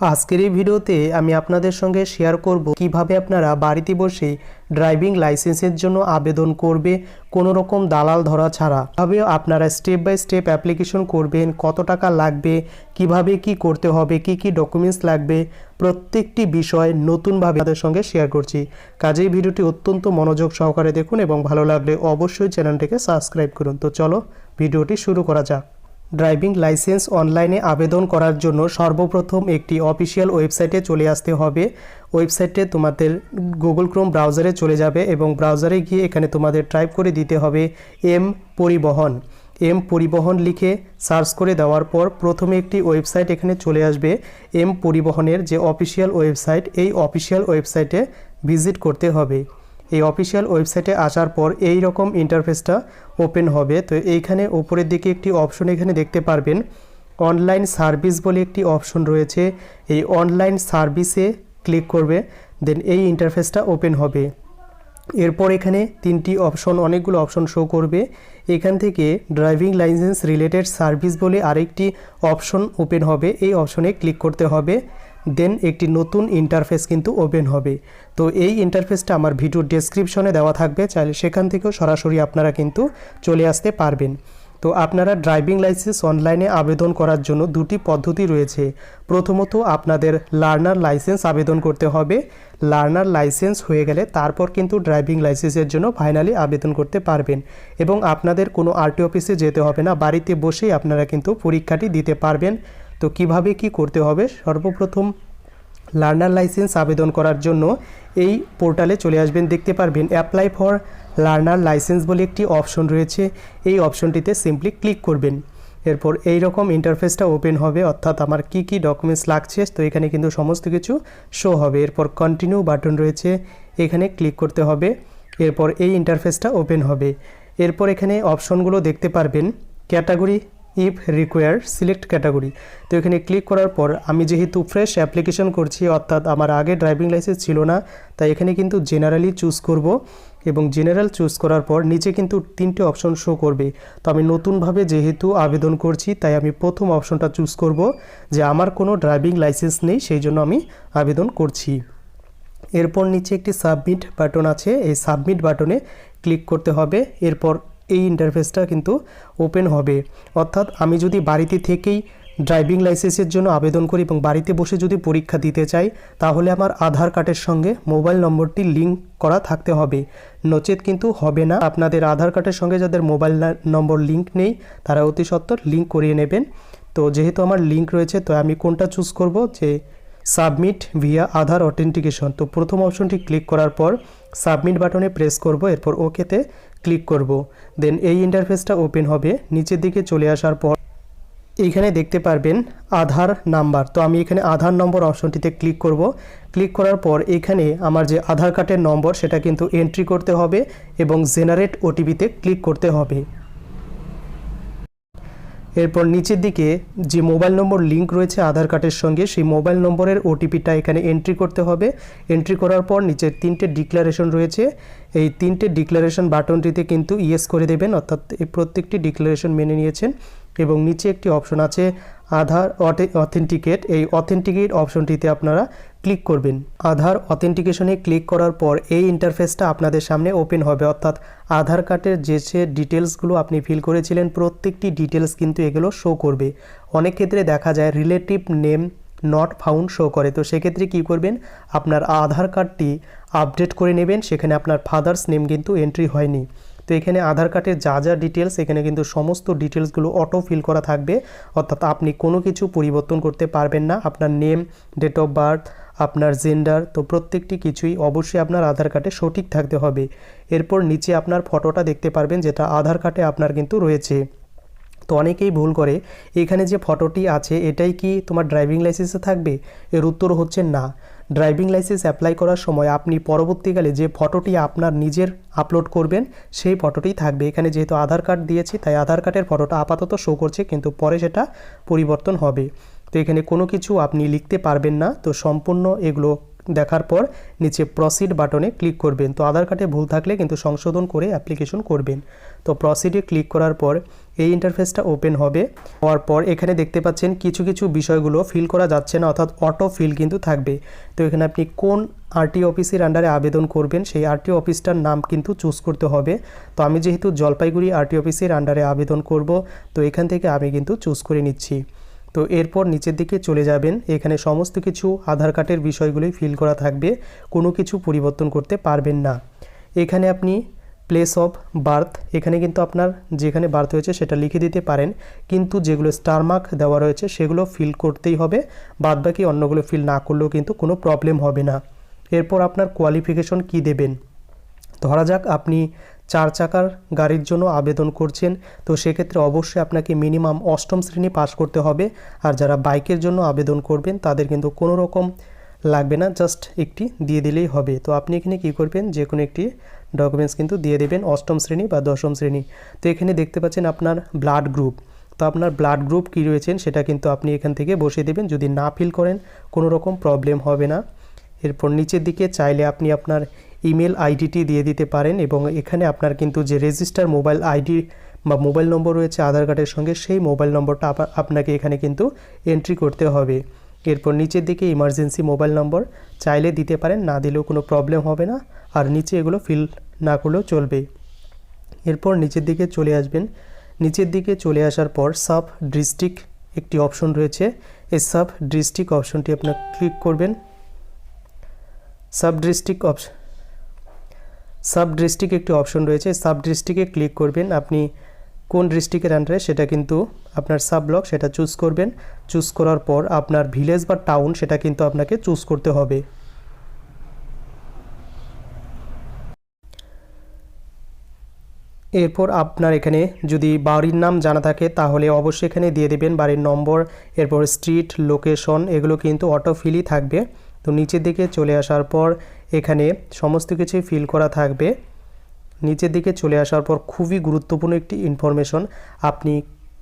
আজকের এই ভিডিওতে আমি আপনাদের সঙ্গে শেয়ার করব কিভাবে আপনারা বাড়িতে বসে ড্রাইভিং লাইসেন্সের জন্য আবেদন করবে কোনো রকম দালাল ধরা ছাড়া। কিভাবে আপনারা স্টেপ বাই স্টেপ অ্যাপ্লিকেশন করবেন, কত টাকা লাগবে, কিভাবে কি করতে হবে, কি কি ডকুমেন্টস লাগবে, প্রত্যেকটি বিষয় নতুনভাবে আপনাদের সঙ্গে শেয়ার করছি। কাজেই ভিডিওটি অত্যন্ত মনোযোগ সহকারে দেখুন এবং ভালো লাগলে অবশ্যই চ্যানেলটিকে সাবস্ক্রাইব করুন। তো চলো ভিডিওটি শুরু করা যাক। ড্রাইভিং লাইসেন্স অনলাইনে আবেদন করার জন্য সর্বপ্রথম একটি অফিসিয়াল ওয়েবসাইটে চলে আসতে হবে। ওয়েবসাইটে তোমাদের গুগল ক্রোম ব্রাউজারে চলে যাবে এবং ব্রাউজারে গিয়ে এখানে তোমাদের টাইপ করে দিতে হবে এম পরিবহন লিখে সার্চ করে দেওয়ার পর প্রথমে একটি ওয়েবসাইট এখানে চলে আসবে। এম পরিবহনের যে অফিসিয়াল ওয়েবসাইট, এই অফিসিয়াল ওয়েবসাইটে ভিজিট করতে হবে। এই অফিসিয়াল ওয়েবসাইটে আসার পর এই রকম ইন্টারফেসটা ওপেন হবে। তো এইখানে উপরের দিকে একটি অপশন এখানে দেখতে পারবেন, অনলাইন সার্ভিস বলে একটি অপশন রয়েছে। এই অনলাইন সার্ভিসে ক্লিক করবে, দেন এই ইন্টারফেসটা ওপেন হবে। এরপর এখানে অনেকগুলো অপশন শো করবে। এখান থেকে ড্রাইভিং লাইসেন্স রিলেটেড সার্ভিস বলে আরেকটি অপশন ওপেন হবে। এই অপশনে ক্লিক করতে হবে, দেন একটি নতুন ইন্টারফেস কিন্তু ওপেন হবে। তো এই ইন্টারফেসটা আমার ভিডিওর ডেসক্রিপশনে দেওয়া থাকবে, চাইলে সেখান থেকেও সরাসরি আপনারা কিন্তু চলে আসতে পারবেন। তো আপনারা ড্রাইভিং লাইসেন্স অনলাইনে আবেদন করার জন্য দুটি পদ্ধতি রয়েছে। প্রথমত আপনাদের লার্নার লাইসেন্স আবেদন করতে হবে। লার্নার লাইসেন্স হয়ে গেলে তারপর কিন্তু ড্রাইভিং লাইসেন্সের জন্য ফাইনালি আবেদন করতে পারবেন এবং আপনাদের কোনো আরটি অফিসে যেতে হবে না, বাড়িতে বসেই আপনারা কিন্তু পরীক্ষাটি দিতে পারবেন। তো কিভাবে কি করতে হবে, সর্বপ্রথম লার্নার লাইসেন্স আবেদন করার জন্য এই পোর্টালে চলে আসবেন। দেখতে পারবেন অ্যাপ্লাই ফর লার্নার লাইসেন্স বলে একটি অপশন রয়েছে। এই অপশনটিতে সিম্পলি ক্লিক করবেন। এরপর এই রকম ইন্টারফেসটা ওপেন হবে, অর্থাৎ আমার কি কি ডকুমেন্টস লাগছে তো এখানে কিন্তু সমস্ত কিছু শো হবে। এরপর কন্টিনিউ বাটন রয়েছে, এখানে ক্লিক করতে হবে। এরপর এই ইন্টারফেসটা ওপেন হবে। এরপর এখানে অপশনগুলো দেখতে পারবেন, category if required select category. তো এখানে ক্লিক করার পর আমি যেহেতু ফ্রেশ অ্যাপ্লিকেশন করছি, অর্থাৎ আমার আগে ড্রাইভিং লাইসেন্স ছিল না, তাই এখানে কিন্তু জেনারেলি চুজ করব এবং জেনারেল চুজ করার পর নিচে কিন্তু তিনটে অপশন শো করবে। তো আমি নতুনভাবে যেহেতু আবেদন করছি তাই আমি প্রথম অপশনটা চুজ করব, যে আমার কোনো ড্রাইভিং লাইসেন্স নেই, সেই জন্য আমি আবেদন করছি। এরপর নিচে একটি সাবমিট বাটন আছে, এই সাবমিট বাটনে ক্লিক করতে হবে। এরপর এই ইন্টারফেসটা কিন্তু ওপেন হবে। অর্থাৎ আমি যদি বাড়িতে থেকেই ড্রাইভিং লাইসেন্সের জন্য আবেদন করি এবং বাড়িতে বসে যদি পরীক্ষা দিতে চাই, তাহলে আমার আধার কার্ডের সঙ্গে মোবাইল নম্বরটি লিঙ্ক করা থাকতে হবে, নচেত কিন্তু হবে না। আপনাদের আধার কার্ডের সঙ্গে যাদের মোবাইল নম্বর লিঙ্ক নেই তারা অতি সত্বর লিঙ্ক করিয়ে নেবেন। তো যেহেতু আমার লিঙ্ক রয়েছে, তো আমি কোনটা চুজ করব, যে সাবমিট ভিয়া আধার অথেন্টিকেশন। তো প্রথম অপশনটি ক্লিক করার পর সাবমিট বাটনে প্রেস করব, এরপর ওকেতে ক্লিক করব। দেন এই ইন্টারফেসটা ওপেন হবে। নিচের দিকে চলে আসার পর এইখানে দেখতে পারবেন আধার নাম্বার। তো আমি এখানে আধার নম্বর অপশনটিতে ক্লিক করব। ক্লিক করার পর এখানে আমার যে আধার কার্ডের নম্বর সেটা কিন্তু এন্ট্রি করতে হবে এবং জেনারেট ওটিপিতে ক্লিক করতে হবে। এরপর নিচের দিকে যে মোবাইল নম্বর লিঙ্ক রয়েছে আধার কার্ডের সঙ্গে, সেই মোবাইল নম্বরের ওটিপিটা এখানে এন্ট্রি করতে হবে। এন্ট্রি করার পর নিচের তিনটে ডিক্লারেশন রয়েছে, এই তিনটে ডিক্লারেশন বাটনটিতে কিন্তু ইয়েস করে দেবেন, অর্থাৎ এই প্রত্যেকটি ডিক্লারেশন মেনে নিয়েছেন। এবং নিচে একটি অপশন আছে আধার অথেন্টিকেট, এই অথেন্টিকেট অপশনটিতে আপনারা ক্লিক করবেন। আধার অথেন্টিকেশনে ক্লিক করার পর এই ইন্টারফেসটা আপনাদের সামনে ওপেন হবে, অর্থাৎ আধার কার্ডের যে ডিটেলসগুলো আপনি ফিল করেছিলেন প্রত্যেকটি ডিটেলস কিন্তু এগুলো শো করবে। অনেক ক্ষেত্রে দেখা যায় relative name not found show করে, তো সেক্ষেত্রে কী করবেন, আপনার আধার কার্ডটি আপডেট করে নেবেন, সেখানে আপনার ফাদার্স নেম কিন্তু এন্ট্রি হয়নি। তো এখানে আধার কার্ডের যা যা ডিটেলস, এখানে কিন্তু সমস্ত ডিটেলসগুলো অটো ফিল করা থাকবে, অর্থাৎ আপনি কোনো কিছু পরিবর্তন করতে পারবেন না। আপনার নেম, ডেট অফ বার্থ, আপনার জেন্ডার, তো প্রত্যেকটি কিছুই অবশ্যই আপনার আধার কার্ডে সঠিক থাকতে হবে। এরপর নিচে আপনার ফটোটা দেখতে পারবেন, যেটা আধার কার্ডে আপনার কিন্তু রয়েছে। তো অনেকেই ভুল করে, এখানে যে ফটোটি আছে এটাই কি তোমার ড্রাইভিং লাইসেন্সে থাকবে? এর উত্তর হচ্ছে না। ড্রাইভিং লাইসেন্স অ্যাপ্লাই করার সময় আপনি পরবর্তীকালে যে ফটোটি আপনার নিজের আপলোড করবেন সেই ফটোটি থাকবে। এখানে যেহেতু আধার কার্ড দিয়েছি তাই আধার কার্ডের ফটোটা আপাতত শো করছে, কিন্তু পরে সেটা পরিবর্তন হবে। তো এখানে কোনো কিছু আপনি লিখতে পারবেন না, তো সম্পূর্ণ এগুলো দেখার পর নিচে প্রসিড বাটনে ক্লিক করবেন। তো আধার কার্ডে ভুল থাকলে কিন্তু সংশোধন করে অ্যাপ্লিকেশন করবেন। তো প্রসিডে ক্লিক করার পর এই ইন্টারফেসটা ওপেন হবে। হওয়ার পর এখানে দেখতে পাচ্ছেন কিছু কিছু বিষয়গুলো ফিল করা যাচ্ছে না, অর্থাৎ অটো ফিল কিন্তু থাকবে। তো এখানে আপনি কোন আরটিও অফিসের আন্ডারে আবেদন করবেন সেই আরটিও অফিসটার নাম কিন্তু চুজ করতে হবে। তো আমি যেহেতু জলপাইগুড়ি আরটিও অফিসের আন্ডারে আবেদন করব, তো এখান থেকে আমি কিন্তু চুজ করে নিচ্ছি। তো এরপর নিচের দিকে চলে যাবেন। এখানে সমস্ত কিছু আধার কার্ডের বিষয়গুলোই ফিল করা থাকবে, কোনো কিছু পরিবর্তন করতে পারবেন না। এখানে আপনি প্লেস অফ বার্থ, এখানে কিন্তু আপনার যেখানে বার্থ হয়েছে সেটা লিখে দিতে পারেন, কিন্তু যেগুলো স্টার মার্ক দেওয়া রয়েছে সেগুলো ফিল করতেই হবে, বাদবাকি অন্যগুলো ফিল না করলেও কিন্তু কোনো প্রবলেম হবে না। এরপর আপনার কোয়ালিফিকেশন কি দেবেন। ধরা যাক আপনি 4 চাকার গাড়ির জন্য আবেদন করছেন, তো সেক্ষেত্রে অবশ্যই আপনাকে মিনিমাম 8ম শ্রেণী পাস করতে হবে। আর যারা বাইকের জন্য আবেদন করবেন তাদের কিন্তু কোনো রকম লাগবে না, জাস্ট একটি দিয়ে দিলেই হবে। তো আপনি এখানে কি করবেন, যে কোনো একটি ডকুমেন্টস কিন্তু দিয়ে দেবেন, 8ম শ্রেণী বা 10ম শ্রেণী। তো এখানে দেখতে পাচ্ছেন আপনার ব্লাড গ্রুপ, তো আপনার ব্লাড গ্রুপ কী রয়েছেন সেটা কিন্তু আপনি এখান থেকে বসিয়ে দেবেন। যদি না ফিল করেন কোনো রকম প্রবলেম হবে না। এরপর নিচের দিকে চাইলে আপনি আপনার ইমেল আইডিটি দিয়ে দিতে পারেন, এবং এখানে আপনার কিন্তু যে রেজিস্টার মোবাইল আইডি বা মোবাইল নম্বর রয়েছে আধার কার্ডের সঙ্গে, সেই মোবাইল নম্বরটা আপনাকে এখানে কিন্তু এন্ট্রি করতে হবে। এরপর নিচের দিকে ইমার্জেন্সি মোবাইল নম্বর চাইলে দিতে পারেন, না দিলেও কোনো প্রবলেম হবে না, আর নিচে এগুলো ফিল না করলেও চলবে। এরপর নিচের দিকে চলে আসবেন। নিচের দিকে চলে আসার পর সাব ডিস্ট্রিক্ট একটি অপশন রয়েছে, এই সাব ডিস্ট্রিক্ট অপশনটি আপনার ক্লিক করবেন। সাব ডিস্ট্রিক্ট একটি অপশন রয়েছে, সাব ডিস্ট্রিক্টে ক্লিক করবেন। আপনি কোন ডিস্ট্রিক্টের আন্ডারে সেটা কিন্তু আপনার সাব ব্লক সেটা চুজ করবেন। চুজ করার পর আপনার ভিলেজ বা টাউন সেটা কিন্তু আপনাকে চুজ করতে হবে। এরপর আপনার এখানে যদি বাড়ির নাম জানা থাকে তাহলে অবশ্যই এখানে দিয়ে দেবেন বাড়ির নম্বর, এরপর স্ট্রিট, লোকেশন, এগুলো কিন্তু অটো ফিলই থাকবে। তো নিচের দিকে চলে আসার পর এখানে সমস্ত কিছুই ফিল করা থাকবে। নিচের দিকে চলে আসার পর খুবই গুরুত্বপূর্ণ একটি ইনফরমেশন, আপনি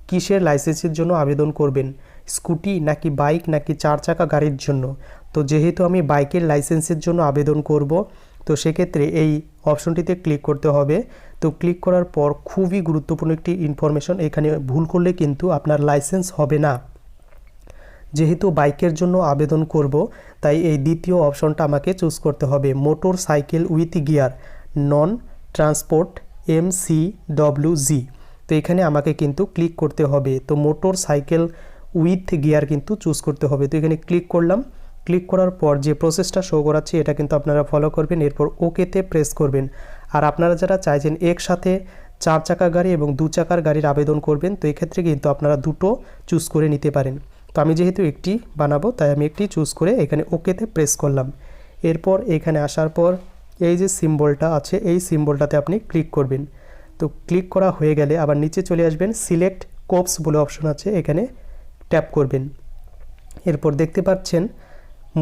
কিসের লাইসেন্সের জন্য আবেদন করবেন, স্কুটি নাকি বাইক নাকি 4 চাকা গাড়ির জন্য। তো যেহেতু আমি বাইকের লাইসেন্সের জন্য আবেদন করব, তো সেক্ষেত্রে এই অপশনটিতে ক্লিক করতে হবে। তো ক্লিক করার পর খুবই গুরুত্বপূর্ণ একটি ইনফরমেশন, এখানে ভুল করলে কিন্তু আপনার লাইসেন্স হবে না। যেহেতু বাইকের জন্য আবেদন করব, তাই এই দ্বিতীয় অপশনটা আমাকে চুজ করতে হবে, motor cycle with gear non transport MCWG। তো এখানে আমাকে কিন্তু ক্লিক করতে হবে। তো মোটর সাইকেল উইথ গিয়ার কিন্তু চুজ করতে হবে। তো এখানে ক্লিক করলাম। ক্লিক করার পর যে প্রসেসটা শো করাচ্ছে এটা কিন্তু আপনারা ফলো করবেন, এরপর ওকেতে প্রেস করবেন। আর আপনারা যারা চাইছেন একসাথে 4 চাকা গাড়ি এবং 2 চাকার গাড়ির আবেদন করবেন, তো এক্ষেত্রে কিন্তু আপনারা দুটো চুজ করে নিতে পারেন। তো আমি যেহেতু একটি বানাবো তাই আমি একটি চুজ করে এখানে ওকেতে প্রেস করলাম। এরপর এখানে আসার পর এই যে সিম্বলটা আছে এই সিম্বলটাতে আপনি ক্লিক করবেন। তো ক্লিক করা হয়ে গেলে আবার নিচে চলে আসবেন, সিলেক্ট কোপস বলে অপশন আছে, এখানে ট্যাপ করবেন। এরপর দেখতে পাচ্ছেন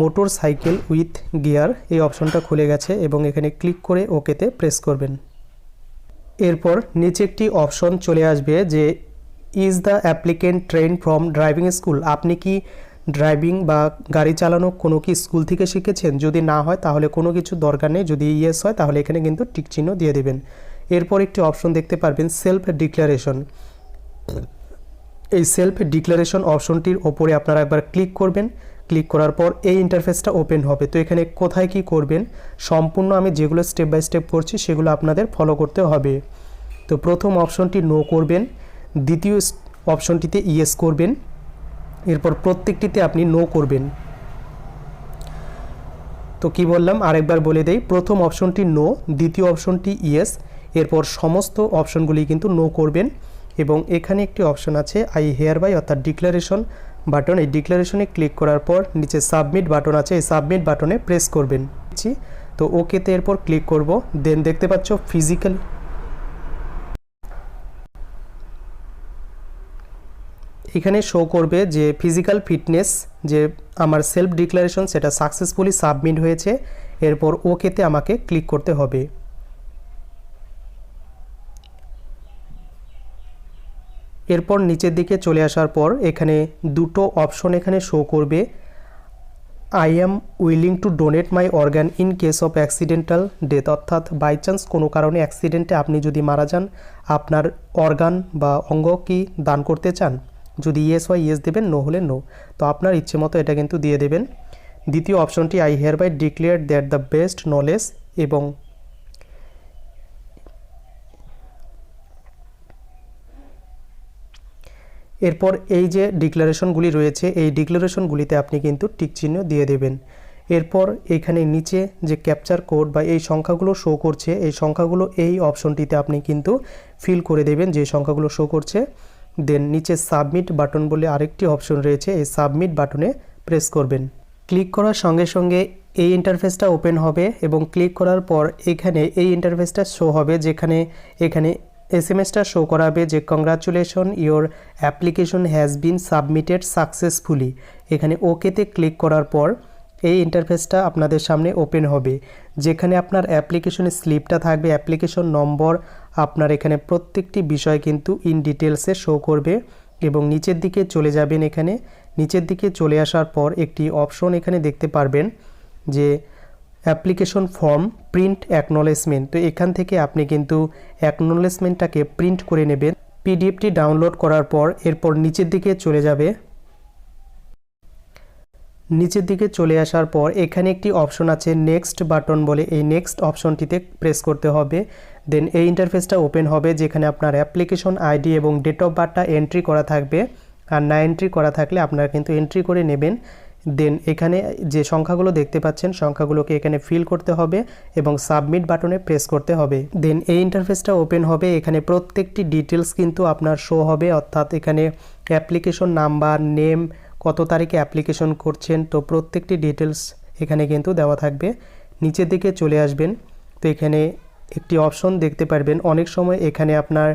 মোটর সাইকেল উইথ গিয়ার এই অপশনটা খুলে গেছে, এবং এখানে ক্লিক করে ওকেতে প্রেস করবেন। এরপর নিচে একটি অপশন চলে আসবে যে is the applicant train from driving school, আপনি কি ড্রাইভিং বা গাড়ি চালানো কোনো কি স্কুল থেকে শিখেছেন। যদি না হয় তাহলে কোনো কিছু দরকার নেই, যদি ইয়েস হয় তাহলে এখানে কিন্তু টিক চিহ্ন দিয়ে দেবেন। এরপর একটি অপশন দেখতে পারবেন সেলফ ডিক্লারেশন, এই সেলফ ডিক্লারেশন অপশনটির ওপরে আপনারা একবার ক্লিক করবেন। ক্লিক করার পর এই ইন্টারফেসটা ওপেন হবে। তো এখানে কোথায় কি করবেন সম্পূর্ণ আমি যেগুলো স্টেপ বাই স্টেপ করছি সেগুলো আপনাদের ফলো করতে হবে। তো প্রথম অপশনটি নো করবেন, দ্বিতীয় অপশনটিতে ইয়েস করবেন, এরপর প্রত্যেকটিতে আপনি নো করবেন। তো কি বললাম আরেকবার বলে দেই, প্রথম অপশনটি নো, দ্বিতীয় অপশনটি ইয়েস, এরপর সমস্ত অপশনগুলি কিন্তু নো করবেন। এবং এখানে একটি অপশন আছে আই হেয়ার বাই অর্থাৎ ডিক্লারেশন বাটন, এই ডিক্লারেশনে ক্লিক করার পর নিচে সাবমিট বাটন আছে, এই সাবমিট বাটনে প্রেস করবেন। তো ওকেতে এরপর ক্লিক করব। দেন দেখতে পাচ্ছ ফিজিক্যাল, এখানে শো করবে যে ফিজিক্যাল ফিটনেস, যে আমার সেলফ ডিক্লারেশন সেটা সাকসেসফুলি সাবমিট হয়েছে। এরপর ওকেতে আমাকে ক্লিক করতে হবে। এরপর নিচের দিকে চলে আসার পর এখানে দুটো অপশন এখানে শো করবে, I am willing to donate my organ in case of accidental death, অর্থাৎ বাই চান্স কোনো কারণে অ্যাক্সিডেন্টে আপনি যদি মারা যান, আপনার অর্গান বা অঙ্গ কি দান করতে চান? যদি ইয়েস হয় ইয়েস দেবেন, নো হলে নো। তো আপনার ইচ্ছে মতো এটা কিন্তু দিয়ে দেবেন। দ্বিতীয় অপশনটি I hereby declare that the best knowledge, এবং এরপর এই যে ডিক্লারেশনগুলি রয়েছে এই ডিক্লারেশনগুলিতে আপনি কিন্তু টিক চিহ্ন দিয়ে দেবেন। এরপর এখানে নিচে যে ক্যাপচার কোড বা এই সংখ্যাগুলো শো করছে, এই সংখ্যাগুলো এই অপশনটিতে আপনি কিন্তু ফিল করে দেবেন যে সংখ্যাগুলো শো করছে। দেন নিচে সাবমিট বাটন বলে আরেকটি অপশন রয়েছে, এই সাবমিট বাটনে প্রেস করবেন। ক্লিক করার সঙ্গে সঙ্গে এই ইন্টারফেসটা ওপেন হবে এবং ক্লিক করার পর এখানে এই ইন্টারফেসটা শো হবে, যেখানে এখানে এসএমএসটা শো করাবে যে congratulation your application has been submitted successfully. এখানে ওকেতে ক্লিক করার পর এই ইন্টারফেসটা আপনাদের সামনে ওপেন হবে, যেখানে আপনার অ্যাপ্লিকেশনের স্লিপটা থাকবে, অ্যাপ্লিকেশন নম্বর, আপনার এখানে প্রত্যেকটি বিষয় কিন্তু ইন ডিটেলসে শো করবে। এবং নিচের দিকে চলে যাবেন, এখানে নিচের দিকে চলে আসার পর একটি অপশন এখানে দেখতে পারবেন যে অ্যাপ্লিকেশন ফর্ম প্রিন্ট অ্যাকনোলেজমেন্ট। তো এখান থেকে আপনি কিন্তু অ্যাকনোলেজমেন্টটাকে প্রিন্ট করে নেবেন। পিডিএফটি ডাউনলোড করার পর এরপর নিচের দিকে চলে যাবে। নিচের দিকে চলে আসার পর এখানে একটি অপশন আছে নেক্সট বাটন বলে, এই নেক্সট অপশনটিতে প্রেস করতে হবে। দেন এই ইন্টারফেসটা ওপেন হবে, যেখানে আপনার অ্যাপ্লিকেশন আইডি এবং ডেট অফ বার্থটা এন্ট্রি করা থাকবে, আর না এন্ট্রি করা থাকলে আপনারা কিন্তু এন্ট্রি করে নেবেন। দেন এখানে যে সংখ্যাগুলো দেখতে পাচ্ছেন সংখ্যাগুলোকে এখানে ফিল করতে হবে এবং সাবমিট বাটনে প্রেস করতে হবে। দেন এই ইন্টারফেসটা ওপেন হবে, এখানে প্রত্যেকটি ডিটেলস কিন্তু আপনার শো হবে, অর্থাৎ এখানে অ্যাপ্লিকেশন নাম্বার, নেম, কত তারিখে অ্যাপ্লিকেশন করছেন, তো প্রত্যেকটি ডিটেলস এখানে কিন্তু দেওয়া থাকবে। নিচের দিকে চলে আসবেন, তো এখানে একটি অপশন দেখতে পারবেন, অনেক সময় এখানে আপনার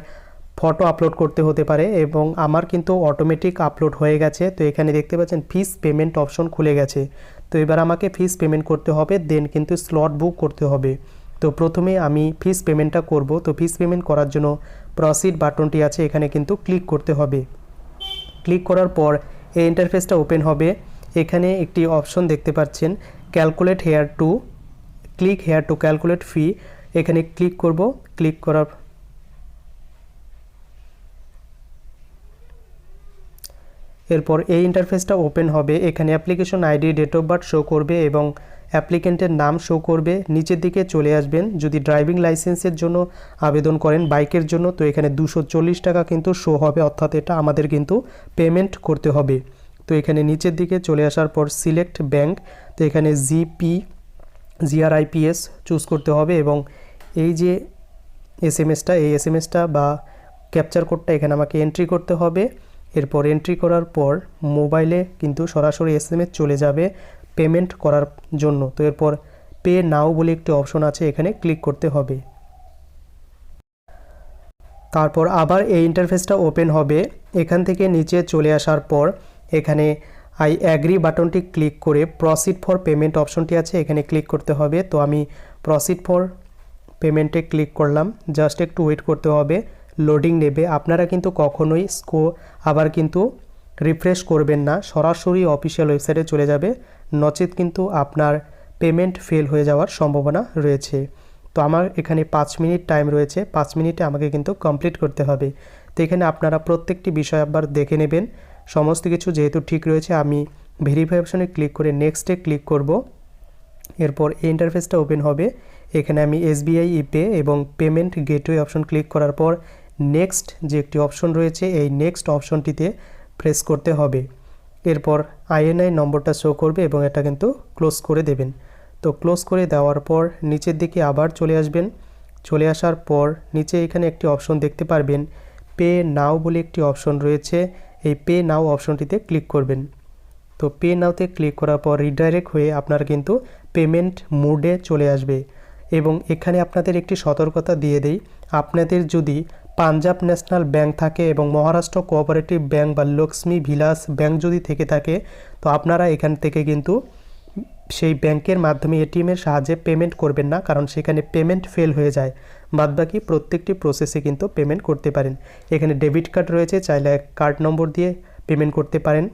ফটো আপলোড করতে হতে পারে, এবং আমার কিন্তু অটোমেটিক আপলোড হয়ে গেছে। তো এখানে দেখতে পাচ্ছেন ফিস পেমেন্ট অপশন খুলে গেছে। তো এবার আমাকে ফিস পেমেন্ট করতে হবে, দেন কিন্তু স্লট বুক করতে হবে। তো প্রথমে আমি ফিস পেমেন্টটা করব। তো ফিস পেমেন্ট করার জন্য প্রসিড বাটনটি আছে, এখানে কিন্তু ক্লিক করতে হবে। ক্লিক করার পর এই ইন্টারফেসটা ওপেন হবে, এখানে একটি অপশন দেখতে পাচ্ছেন calculate here to, click here to calculate fee, এখানে ক্লিক করব। ক্লিক করার এরপর এই ইন্টারফেসটা ওপেন হবে, এখানে application ID, date of birth show করবে এবং অ্যাপ্লিকেন্টের নাম শো করবে। নিচের দিকে চলে আসবেন, যদি ড্রাইভিং লাইসেন্সের জন্য আবেদন করেন, বাইকের জন্য, তো এখানে 240 টাকা কিন্তু শো হবে, অর্থাৎ এটা আমাদের কিন্তু পেমেন্ট করতে হবে। তো এখানে নিচের দিকে চলে আসার পর সিলেক্ট ব্যাংক, তো এখানে GRIPS চুজ করতে হবে এবং এই যে এই এসএমএসটা বা ক্যাপচার কোডটা এখানে আমাকে এন্ট্রি করতে হবে। এরপর এন্ট্রি করার পর মোবাইলে কিন্তু সরাসরি এসএমএস চলে যাবে পেমেন্ট করার জন্য। তো এরপর পে নাও বলে একটি অপশন আছে, এখানে ক্লিক করতে হবে। তারপর আবার এই ইন্টারফেসটা ওপেন হবে, এখান থেকে নিচে চলে আসার পর এখানে আই অ্যাগ্রি বাটনটি ক্লিক করে প্রসিড ফর পেমেন্ট অপশনটি আছে, এখানে ক্লিক করতে হবে। তো আমি প্রসিড ফর পেমেন্টে ক্লিক করলাম, জাস্ট একটু ওয়েট করতে হবে, লোডিং নেবে। আপনারা কিন্তু কখনোই আবার কিন্তু রিফ্রেশ করবেন না, সরাসরি অফিসিয়াল ওয়েবসাইটে চলে যাবে, নচেত কিন্তু আপনার পেমেন্ট ফেল হয়ে যাওয়ার সম্ভাবনা রয়েছে। তো আমার এখানে 5 মিনিট টাইম রয়েছে, 5 মিনিটে আমাকে কিন্তু কমপ্লিট করতে হবে। তো এখানে আপনারা প্রত্যেকটি বিষয় আবার দেখে নেবেন, সমস্ত কিছু যেহেতু ঠিক রয়েছে। আমি ভেরিফাই অপশনে ক্লিক করে নেক্সটে ক্লিক করব। এরপর এই ইন্টারফেসটা ওপেন হবে, এখানে আমি SBI ইপে এবং পেমেন্ট গেটওয়ে অপশন ক্লিক করার পর নেক্সট যে একটি অপশন রয়েছে এই নেক্সট অপশনটিতে প্রেস করতে হবে। এরপর INI নম্বরটা শো করবে এবং এটা কিন্তু ক্লোজ করে দেবেন। তো ক্লোজ করে দেওয়ার পর নিচের দিকে আবার চলে আসবেন, চলে আসার পর নিচে এখানে একটি অপশন দেখতে পারবেন পে নাও বলে একটি অপশন রয়েছে, এই পে নাও অপশনটিতে ক্লিক করবেন। তো পে নাওতে ক্লিক করার পর রিডাইরেক্ট হয়ে আপনার কিন্তু পেমেন্ট মোডে চলে আসবে। এবং এখানে আপনাদের একটি সতর্কতা দিয়ে দেই, আপনাদের যদি পাঞ্জাব ন্যাশনাল ব্যাংক থাকে এবং মহারাষ্ট্র কোঅপারেটিভ ব্যাংক বা লক্ষ্মী ভিলাস ব্যাংক যদি থেকে থাকে, তো আপনারা এখান থেকে কিন্তু সেই ব্যাংকের মাধ্যমে এটিএমের সাহায্যে পেমেন্ট করবেন না, কারণ সেখানে পেমেন্ট ফেল হয়ে যায়। বাদবাকি প্রত্যেকটি প্রসেসে কিন্তু পেমেন্ট করতে পারেন। এখানে ডেবিট কার্ড রয়েছে, চাইলে কার্ড নম্বর দিয়ে পেমেন্ট করতে পারেন।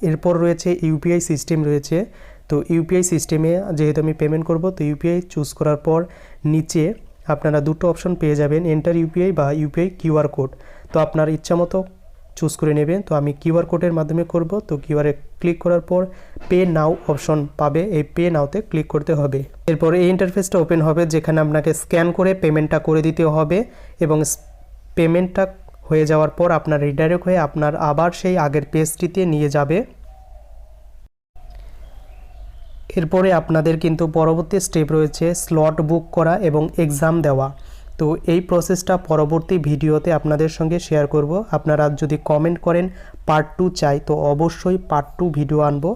এরপর রয়েছে ইউপিআই সিস্টেম রয়েছে। তো ইউপিআই সিস্টেমে যেহেতু আমি পেমেন্ট করব, তো ইউপিআই চুজ করার পর নিচে আপনারা দুটো অপশন পেয়ে যাবেন, এন্টার ইউপিআই বা ইউপিআই কিউআর কোড। তো আপনার ইচ্ছা মতো চুজ করে নেবেন। তো আমি কিউআর কোডের মাধ্যমে করব। তো কিউআরে ক্লিক করার পর পে নাও অপশন পাবে, এই পে নাওতে ক্লিক করতে হবে। এরপর এই ইন্টারফেসটা ওপেন হবে, যেখানে আপনাকে স্ক্যান করে পেমেন্টটা করে দিতে হবে এবং পেমেন্টটা হয়ে যাওয়ার পর আপনার রিডাইরেক্ট হয়ে আপনার আবার সেই আগের পেজটিতে নিয়ে যাবে। এরপরে আপনাদের কিন্তু পরবর্তী স্টেপ রয়েছে স্লট বুক করা এবং এক্সাম দেওয়া। তো এই প্রসেসটা পরবর্তী ভিডিওতে আপনাদের সঙ্গে শেয়ার করব। আপনারা যদি কমেন্ট করেন পার্ট 2 চাই, তো অবশ্যই পার্ট 2 ভিডিও আনবো।